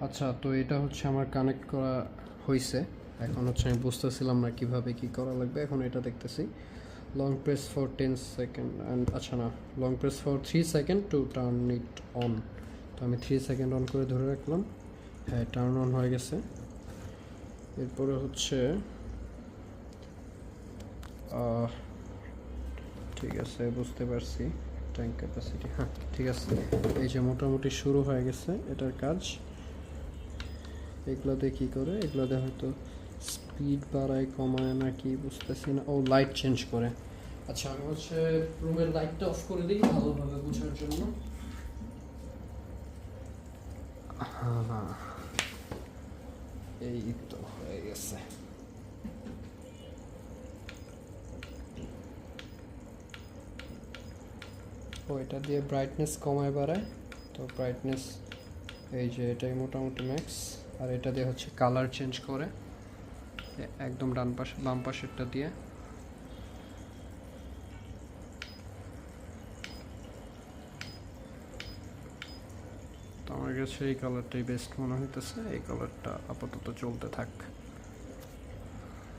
আচ্ছা, তো এটা হচ্ছে আমার কানেক্ট করা হয়েছে। এখন হচ্ছে আমি বুঝতেছিলাম না কিভাবে কি করা লাগবে, এখন এটা দেখতেছি। Long press for 10 second and আচ্ছা না, long press for 3 second to turn it on. তো আমি 3 সেকেন্ড অন করে ধরে রাখলাম। হ্যাঁ, টার্ন অন হয়ে গেছে। এরপরে হচ্ছে ঠিক আছে, বুঝতে পারছি। ট্যাঙ্ক ক্যাপাসিটি, হ্যাঁ ঠিক আছে। এই যে মোটামুটি শুরু হয়ে গেছে এটার কাজ। এগুলোতে কী করে, এগুলোতে হয়তো স্পিড বাড়ায় কমায় নাকি বুঝতেছি না। ও, লাইট চেঞ্জ করে। আচ্ছা, আমি হচ্ছে রুমের লাইটটা অফ করে দিই ভালোভাবে বোঝার জন্য। হ্যাঁ, এই তো হয়ে গেছে। ও, এটা দিয়ে ব্রাইটনেস কমায় বাড়ায়। তো ব্রাইটনেস এই যে এটাই মোটামুটি ম্যাক্স। আর এটা দিয়ে হচ্ছে কালার চেঞ্জ করে একদম ডান পাশে, বাম পাশেরটা দিয়ে। তো আমার কাছে এই কালারটাই বেস্ট মনে হইতেছে, এই কালারটা আপাতত চলতে থাক।